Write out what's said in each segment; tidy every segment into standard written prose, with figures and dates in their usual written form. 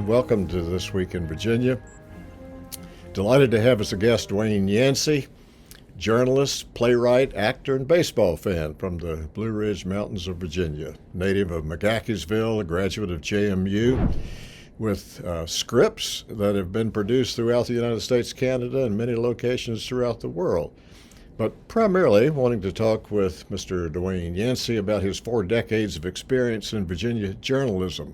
and welcome to This Week in Virginia. Delighted to have as a guest Dwayne Yancey, journalist, playwright, actor, and baseball fan from the Blue Ridge Mountains of Virginia. Native of McGahkeysville, a graduate of JMU, with scripts that have been produced throughout the United States, Canada, and many locations throughout the world. But primarily wanting to talk with Mr. Dwayne Yancey about his 4 decades of experience in Virginia journalism,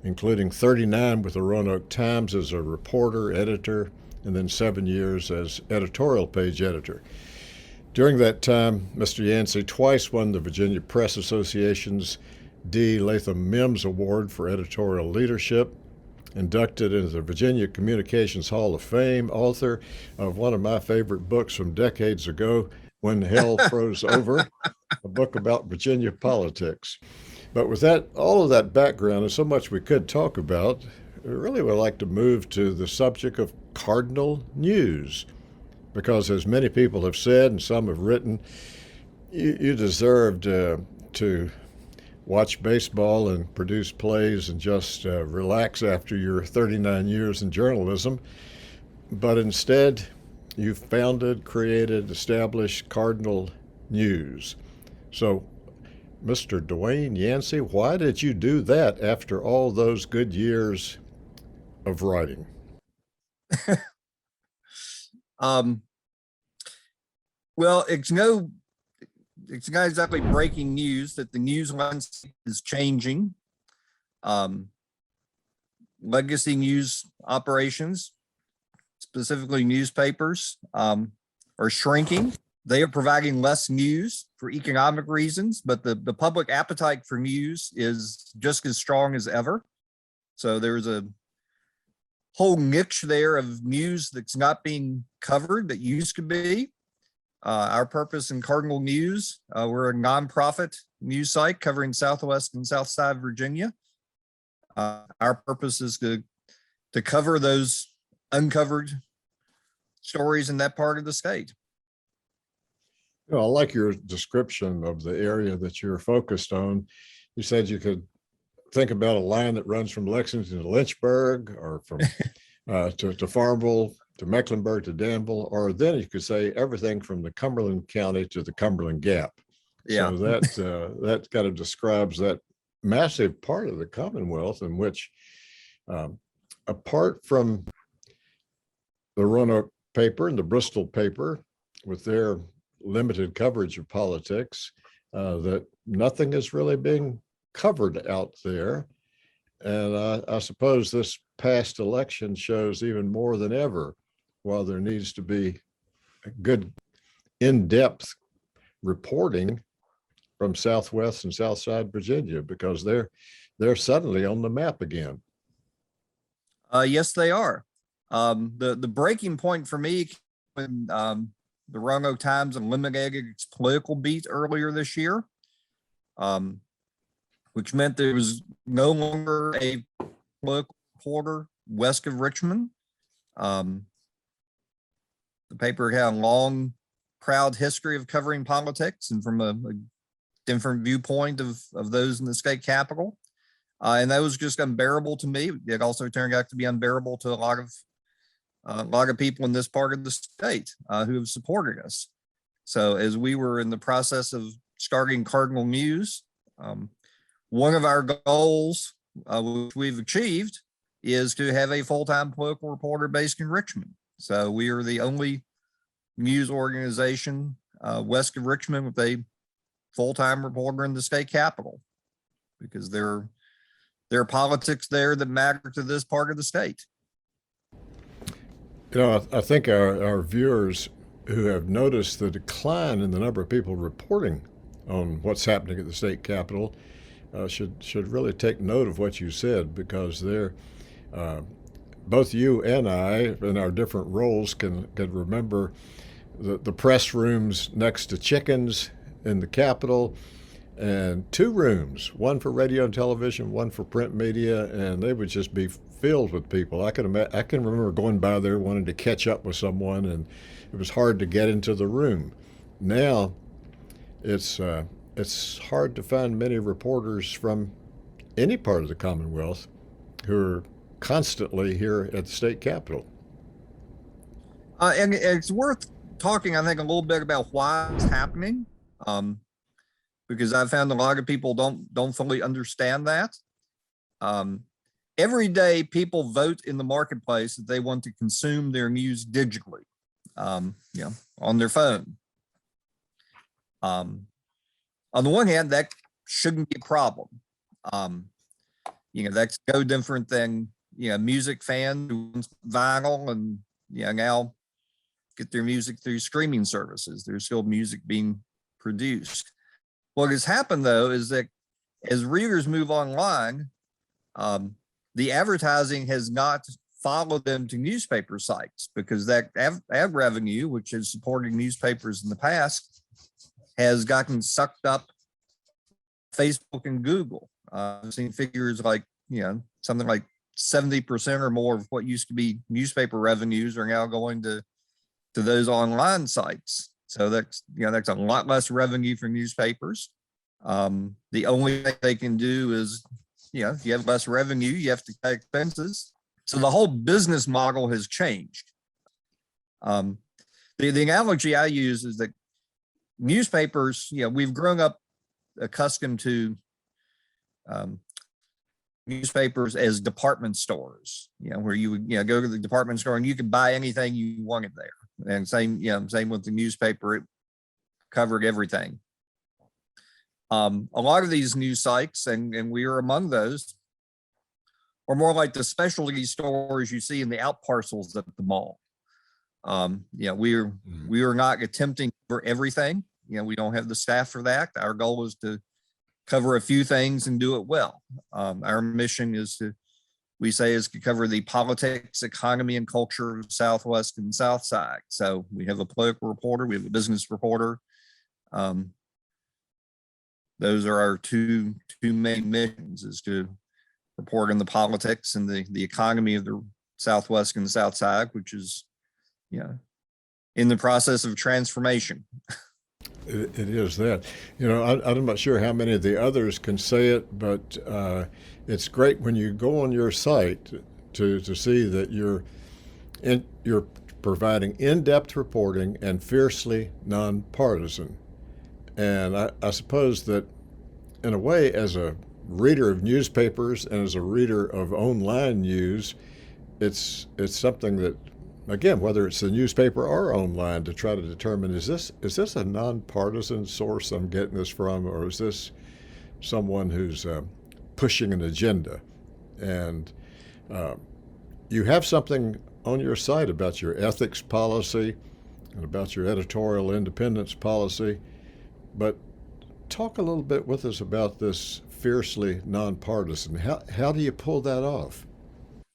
including 39 with the Roanoke Times as a reporter, editor, and then 7 years as editorial page editor. During that time, Mr. Yancey twice won the Virginia Press Association's D. Latham Mims Award for editorial leadership, inducted into the Virginia Communications Hall of Fame, author of one of my favorite books from decades ago, When Hell Froze Over, a book about Virginia politics. But with that, all of that background and so much we could talk about, I really would like to move to the subject of Cardinal news. Because as many people have said and some have written, you deserved to watch baseball and produce plays and just relax after your 39 years in journalism. But instead, you founded, created, established Cardinal News. So, Mr. Dwayne Yancey, why did you do that after all those good years of writing? Well, it's not exactly breaking news that the news landscape is changing. Legacy news operations, specifically newspapers, are shrinking. They are providing less news for economic reasons, but the public appetite for news is just as strong as ever. So there's a whole niche there of news that's not being covered that used to be. Our purpose in Cardinal News, we're a nonprofit news site covering Southwest and South Side Virginia. Our purpose is to cover those uncovered stories in that part of the state. I like your description of the area that you're focused on. You said you could think about a line that runs from Lexington to Lynchburg, or from to Farmville, to Mecklenburg, to Danville, or then you could say everything from the Cumberland County to the Cumberland Gap. Yeah. So that kind of describes that massive part of the Commonwealth in which, apart from the Roanoke paper and the Bristol paper, with their limited coverage of politics, that nothing is really being covered out there. And I suppose this past election shows even more than ever while there needs to be good in-depth reporting from Southwest and Southside Virginia, because they're suddenly on the map again. Yes, they are. The breaking point for me when the Roanoke Times eliminated its political beat earlier this year, which meant there was no longer a political reporter west of Richmond. The paper had a long, proud history of covering politics and from a different viewpoint of those in the state capital. And that was just unbearable to me. It also turned out to be unbearable to a lot of people in this part of the state who have supported us. So as we were in the process of starting Cardinal News, one of our goals, which we've achieved, is to have a full-time political reporter based in Richmond. So we are the only news organization west of Richmond with a full-time reporter in the state capital, because there are politics there that matter to this part of the state. I think our viewers who have noticed the decline in the number of people reporting on what's happening at the state capitol should really take note of what you said, because they're both you and I, in our different roles, can remember the press rooms next to chickens in the Capitol, and 2 rooms, one for radio and television, one for print media, and they would just be filled with people. I can remember going by there wanting to catch up with someone, and it was hard to get into the room. Now, it's hard to find many reporters from any part of the Commonwealth who are constantly here at the state capitol. And it's worth talking, I think, a little bit about why it's happening, because I've found a lot of people don't fully understand that. Every day, people vote in the marketplace that they want to consume their news digitally, on their phone. On the one hand, that shouldn't be a problem. That's no different than music fans who want vinyl and now get their music through streaming services. There's still music being produced. What has happened though is that as readers move online, the advertising has not followed them to newspaper sites, because that ad revenue, which has supported newspapers in the past, has gotten sucked up Facebook and Google. I've seen figures like, something like 70% or more of what used to be newspaper revenues are now going to those online sites. So that's a lot less revenue for newspapers. The only thing they can do is, if you have less revenue, you have to pay expenses. So the whole business model has changed. The analogy I use is that newspapers, we've grown up accustomed to newspapers as department stores, where you would go to the department store and you could buy anything you wanted there. And same with the newspaper, it covered everything. A lot of these news sites, and we are among those, are more like the specialty stores you see in the out parcels at the mall. We are not attempting for everything. We don't have the staff for that. Our goal is to cover a few things and do it well. Our mission is to cover the politics, economy, and culture of Southwest and South Side. So we have a political reporter, we have a business reporter. Those are our two main missions, is to report on the politics and the economy of the Southwest and South Side, which is, in the process of transformation. It is that. I'm not sure how many of the others can say it, but it's great when you go on your site to see that you're providing in-depth reporting and fiercely nonpartisan. And I suppose that, in a way, as a reader of newspapers and as a reader of online news, it's something that, again, whether it's the newspaper or online, to try to determine, is this a nonpartisan source I'm getting this from, or is this someone who's pushing an agenda? And you have something on your site about your ethics policy and about your editorial independence policy, but talk a little bit with us about this fiercely nonpartisan. How do you pull that off?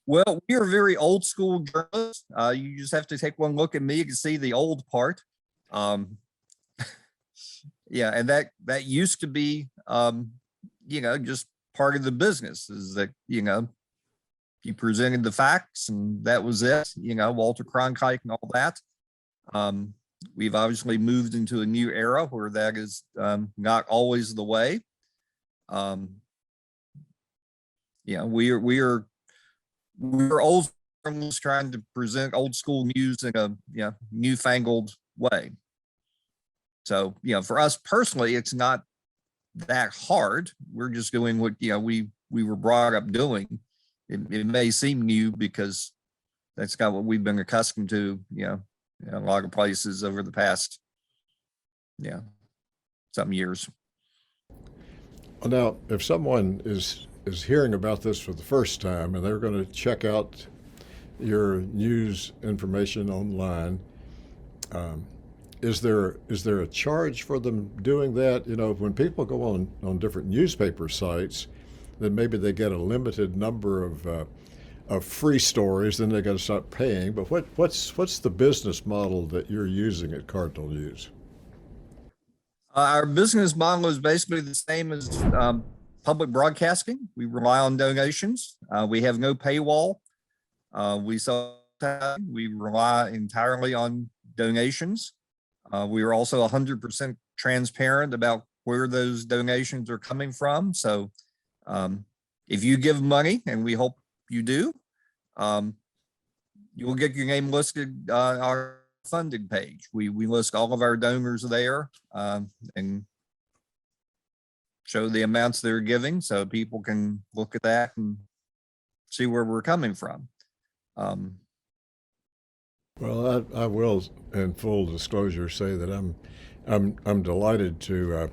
Well, we are very old school journalists. You just have to take one look at me to see the old part. And that used to be, just part of the business, is that, you presented the facts and that was it, Walter Cronkite and all that. We've obviously moved into a new era where that is not always the way. We're old journalists trying to present old school news in a newfangled way. So, for us personally, it's not that hard. We're just doing what we were brought up doing. It may seem new because that's kind of what we've been accustomed to, in a lot of places over the past, some years. Now, if someone is hearing about this for the first time and they're going to check out your news information online, is there a charge for them doing that? When people go on different newspaper sites, then maybe they get a limited number of free stories, then they got to start paying. But what's the business model that you're using at Cardinal News? Our business model is basically the same as public broadcasting. We rely on donations. We have no paywall. We rely entirely on donations. We are also 100% transparent about where those donations are coming from. So if you give money, and we hope you do, you will get your name listed on our funding page. We list all of our donors there, and show the amounts they're giving so people can look at that and see where we're coming from. Well, I will, in full disclosure, say that I'm delighted to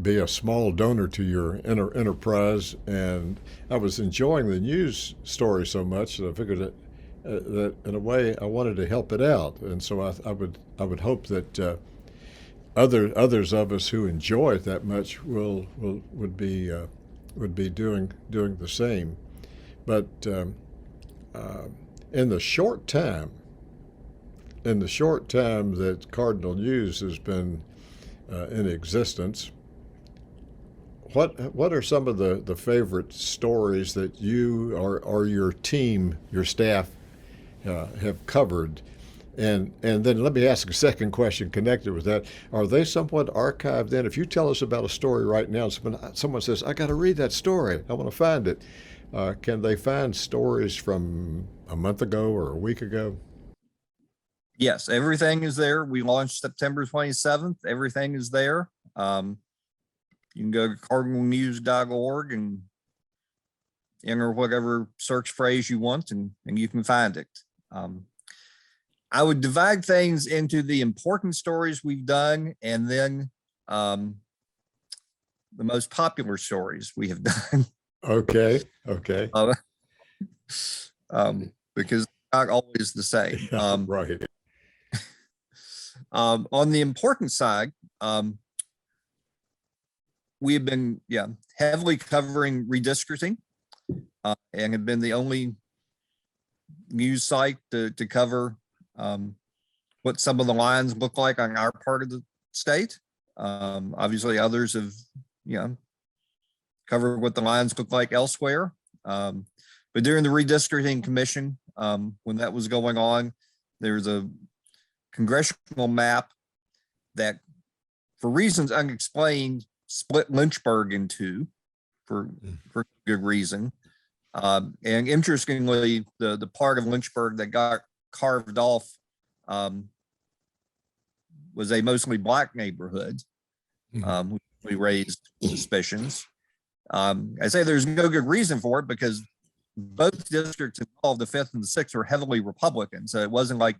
be a small donor to your enterprise, and I was enjoying the news story so much that I figured that in a way I wanted to help it out, and so I would hope that others of us who enjoy it that much would be doing the same. But in the short time that Cardinal News has been in existence, what are some of the favorite stories that you or your team, your staff, have covered? And then let me ask a second question connected with that. Are they somewhat archived then? If you tell us about a story right now, someone says, I got to read that story, I want to find it. Can they find stories from a month ago or a week ago? Yes, everything is there. We launched September 27th. Everything is there. You can go to cardinalnews.org and enter whatever search phrase you want, and you can find it. I would divide things into the important stories we've done and then the most popular stories we have done. Okay. Because not always the same. Right. On the important side, we have been heavily covering redistricting, and have been the only news site to cover what some of the lines look like on our part of the state. Obviously others have covered what the lines look like elsewhere. But during the redistricting commission, when that was going on, there's a congressional map that, for reasons unexplained, split Lynchburg in two for good reason. And interestingly, the part of Lynchburg that got carved off was a mostly Black neighborhood. We raised suspicions. I say there's no good reason for it because both districts involved, the 5th and the 6th, were heavily Republican. So it wasn't like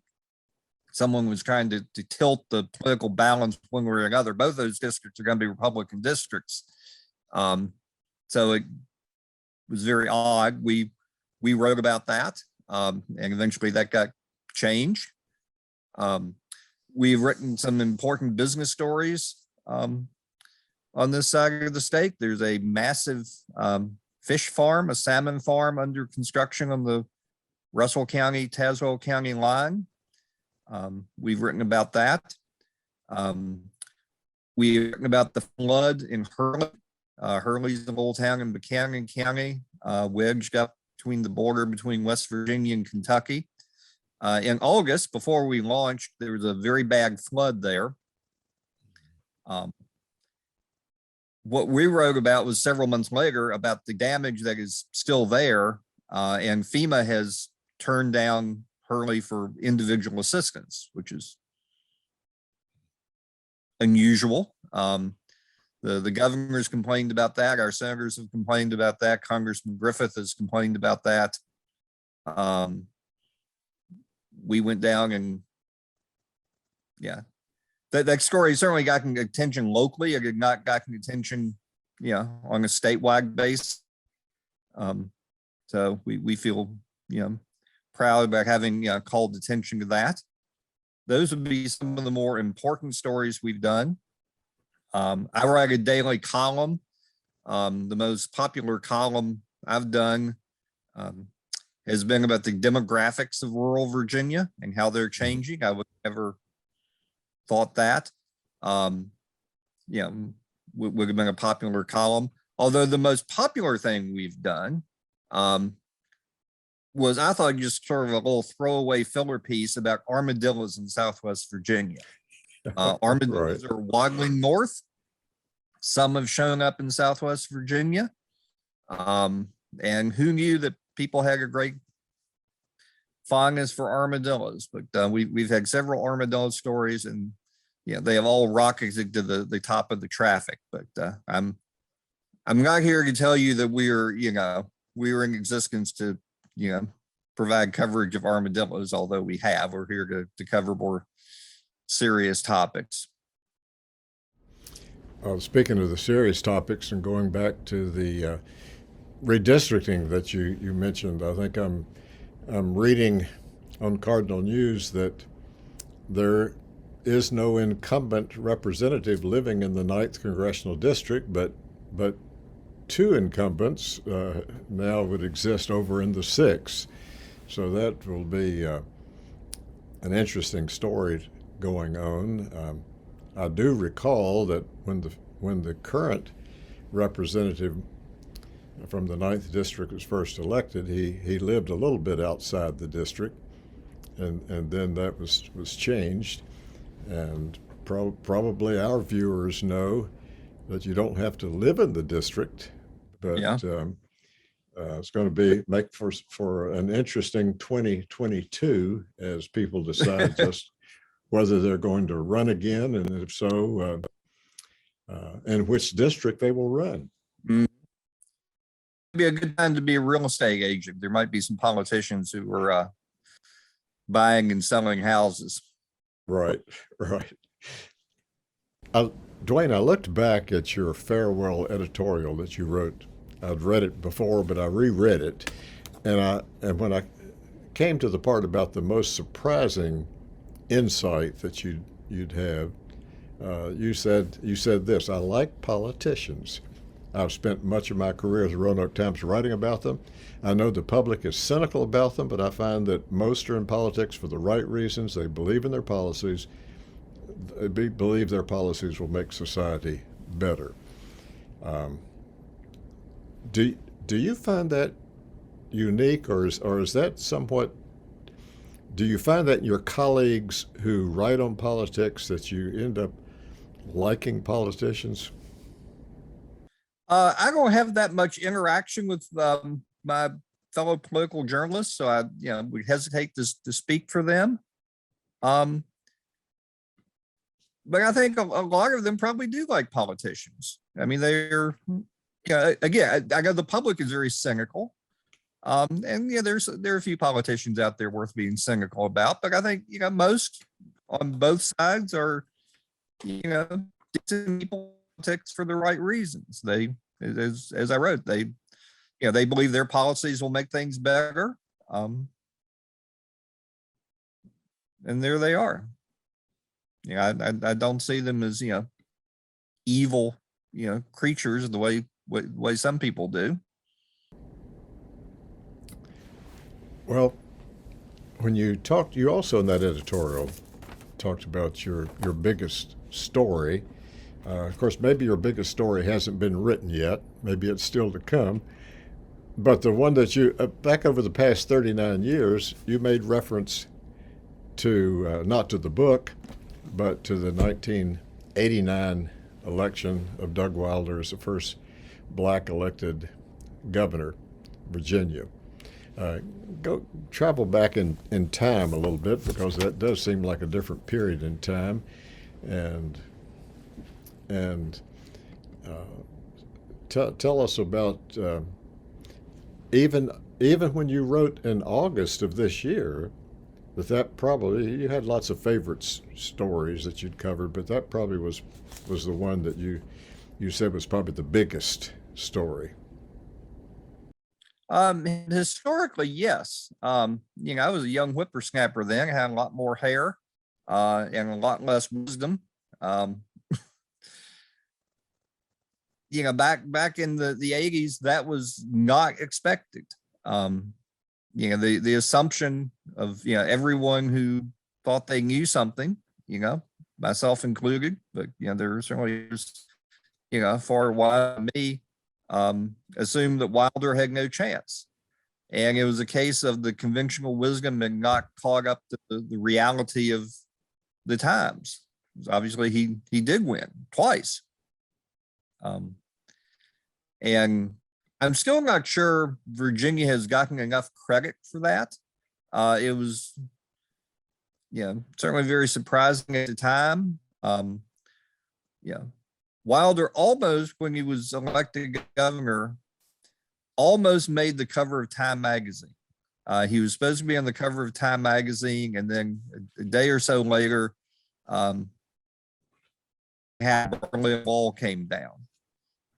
someone was trying to tilt the political balance one way or another. Both those districts are going to be Republican districts. So it was very odd. We wrote about that, and eventually that got changed. We've written some important business stories on this side of the state. There's a massive fish farm, a salmon farm under construction on the Russell County, Tazewell County line. We've written about that. We've written about the flood in Hurley. Hurley's a little town in Buchanan County, wedged up between the border between West Virginia and Kentucky. In August, before we launched, there was a very bad flood there. What we wrote about was several months later about the damage that is still there, and FEMA has turned down Hurley for individual assistance, which is unusual. The governor's complained about that. Our senators have complained about that. Congressman Griffith has complained about that. We went down and that story certainly gotten attention locally. It had not gotten attention, on a statewide base. So we feel, proud about having called attention to that. Those would be some of the more important stories we've done. I write a daily column. The most popular column I've done has been about the demographics of rural Virginia and how they're changing. I would never thought that. Would have been a popular column. Although the most popular thing we've done was, I thought, just sort of a little throwaway filler piece about armadillos in Southwest Virginia. Armadillos are waddling north. Some have shown up in Southwest Virginia. And who knew that people had a great fondness for armadillos, but we've had several armadillo stories, and they have all rocketed to the top of the traffic. But I'm not here to tell you that we are in existence to provide coverage of armadillos, although we have. We're here to cover more serious topics. Speaking of the serious topics and going back to the redistricting that you mentioned, I think I'm reading on Cardinal News that there is no incumbent representative living in the 9th Congressional District, but 2 incumbents now would exist over in the 6th. So that will be an interesting story going on. I do recall that when the current representative from the 9th District was first elected, he lived a little bit outside the district, and then that was changed. And probably our viewers know that you don't have to live in the district, but it's going to make for an interesting 2022 as people decide just whether they're going to run again, and if so, and which district they will run. It'd be a good time to be a real estate agent. There might be some politicians who are buying and selling houses. Right. Dwayne, I looked back at your farewell editorial that you wrote. I'd read it before, but I reread it, and when I came to the part about the most surprising insight that you'd have, you said this: "I like politicians. I've spent much of my career at the Roanoke Times writing about them. I know the public is cynical about them, but I find that most are in politics for the right reasons. They believe in their policies. They believe their policies will make society better." Do you find that unique, or is that somewhat? Do you find that in your colleagues who write on politics that you end up liking politicians? I don't have that much interaction with my fellow political journalists, so I would hesitate to speak for them. But I think a lot of them probably do like politicians. I mean, they're again, I know the public is very cynical. And there are a few politicians out there worth being cynical about, but I think most on both sides are decent people politics for the right reasons. They, as I wrote, they believe their policies will make things better, and there they are. I don't see them as evil creatures the way some people do. Well, when you also in that editorial talked about your biggest story. Of course, maybe your biggest story hasn't been written yet. Maybe it's still to come. But the one that you, back over the past 39 years, you made reference to, not to the book, but to the 1989 election of Doug Wilder as the first black elected governor, Virginia. Go travel back in time a little bit, because that does seem like a different period in time, and tell us about even when you wrote in August of this year that probably you had lots of favorite stories that you'd covered, but that probably was the one that you said was probably the biggest story. Historically, yes. I was a young whippersnapper then. I had a lot more hair, and a lot less wisdom. Back in the 80s, that was not expected. The assumption of, everyone who thought they knew something, myself included, but, there certainly is, for a while, me, assumed that Wilder had no chance. And it was a case of the conventional wisdom and not caught up to the reality of the times. Obviously, he did win twice. And I'm still not sure Virginia has gotten enough credit for that. It was, certainly very surprising at the time. Yeah, Wilder almost, when he was elected governor, almost made the cover of Time magazine. He was supposed to be on the cover of Time magazine, and then a day or so later, the Berlin Wall came down,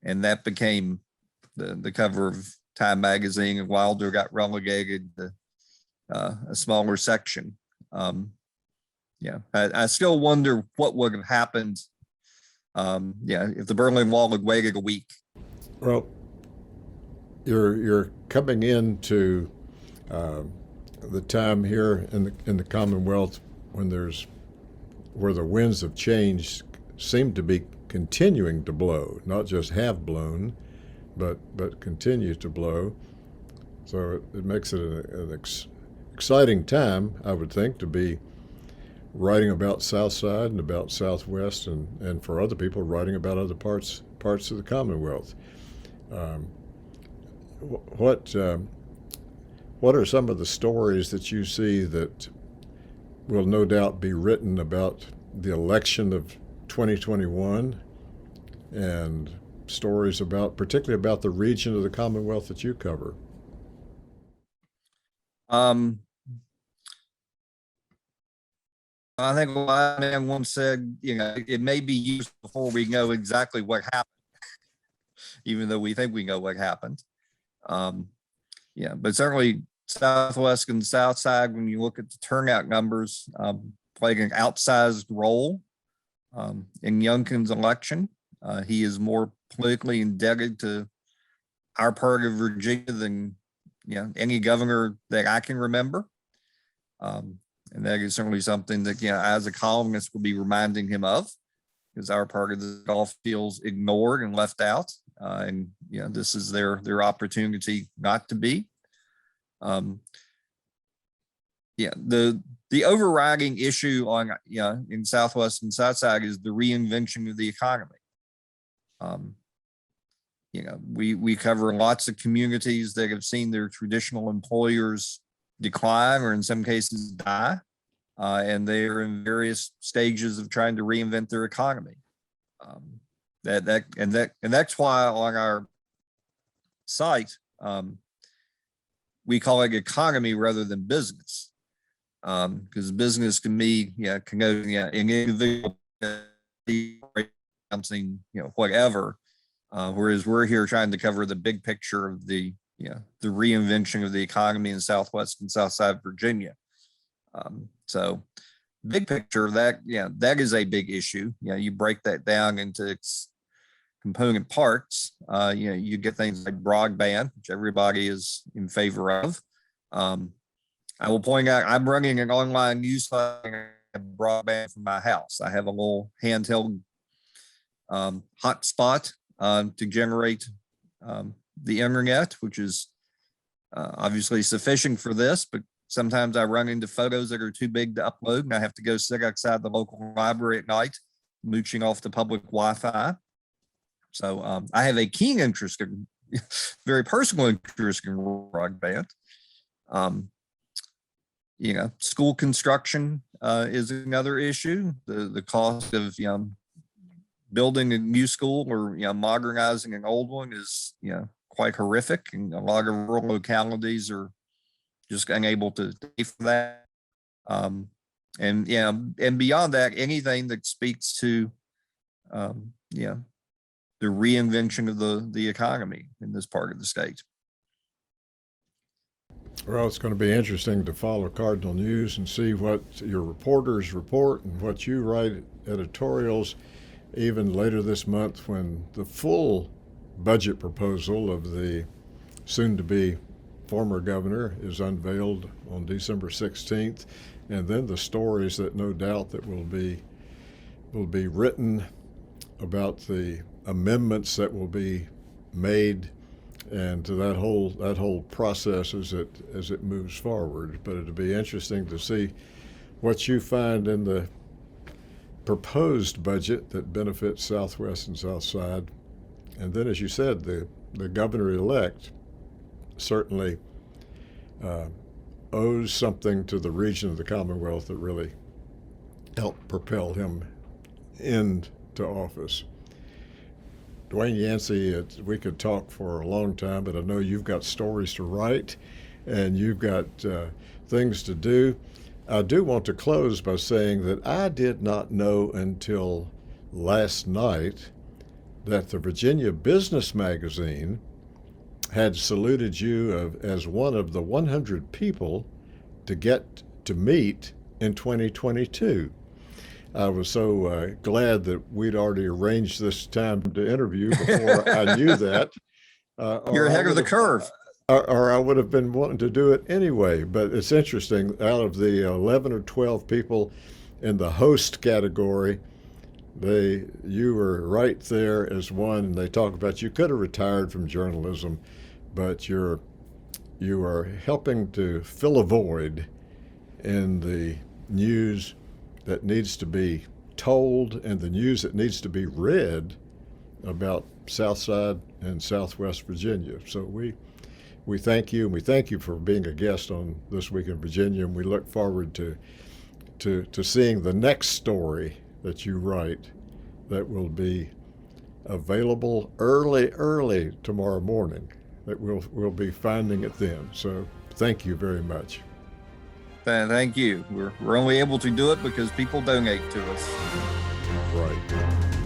and that became the cover of Time magazine, and Wilder got relegated to a smaller section. I still wonder what would have happened if the Berlin Wall had waited a week. Well, you're coming into the time here in the Commonwealth where the winds of change seem to be continuing to blow, not just have blown, but continue to blow. So it makes it an exciting time, I would think, to be writing about Southside and about Southwest, and for other people writing about other parts of the Commonwealth. What are some of the stories that you see that will no doubt be written about the election of 2021, and stories particularly about the region of the Commonwealth that you cover? I think a man once said, it may be used before we know exactly what happened, even though we think we know what happened. But certainly Southwest and Southside, when you look at the turnout numbers, playing an outsized role in Youngkin's election. He is more politically indebted to our part of Virginia than any governor that I can remember. And that is certainly something that, as a columnist, will be reminding him of, because our part of the Gulf feels ignored and left out. And this is their opportunity not to be. The overriding issue on in Southwest and Southside is the reinvention of the economy. We cover lots of communities that have seen their traditional employers decline, or in some cases die, and they are in various stages of trying to reinvent their economy. That's why on our site we call it economy rather than business, because business can be can go an individual something whatever, whereas we're here trying to cover the big picture of the reinvention of the economy in Southwest and Southside Virginia. So big picture, that is a big issue. You break that down into its component parts. You get things like broadband, which everybody is in favor of. I will point out, I'm running an online newsletter broadband from my house. I have a little handheld hotspot to generate the internet, which is obviously sufficient for this, but sometimes I run into photos that are too big to upload, and I have to go sit outside the local library at night, mooching off the public Wi-Fi. So I have a keen interest in, very personal interest in broadband. School construction is another issue. The cost of building a new school or modernizing an old one is quite horrific, and a lot of rural localities are just unable to pay for that. And beyond that, anything that speaks to the reinvention of the economy in this part of the state. Well, it's going to be interesting to follow Cardinal News and see what your reporters report and what you write editorials, even later this month when the full budget proposal of the soon-to-be former governor is unveiled on December 16th, and then the stories that no doubt that will be written about the amendments that will be made, and to that whole process as it moves forward. But it'll be interesting to see what you find in the proposed budget that benefits Southwest and Southside. And then, as you said, the governor-elect certainly owes something to the region of the Commonwealth that really helped propel him into office. Dwayne Yancey, we could talk for a long time, but I know you've got stories to write and you've got things to do. I do want to close by saying that I did not know until last night that the Virginia Business Magazine had saluted you as one of the 100 people to get to meet in 2022. I was so glad that we'd already arranged this time to interview before I knew that. You're ahead of the curve. Or I would have been wanting to do it anyway. But it's interesting, out of the 11 or 12 people in the host category, you were right there as one, and they talk about you could have retired from journalism, but you are helping to fill a void in the news that needs to be told and the news that needs to be read about Southside and Southwest Virginia. So we thank you, and we thank you for being a guest on This Week in Virginia, and we look forward to seeing the next story that you write that will be available early tomorrow morning, that we'll be finding it then. So thank you very much. Thank you. We're only able to do it because people donate to us. Right.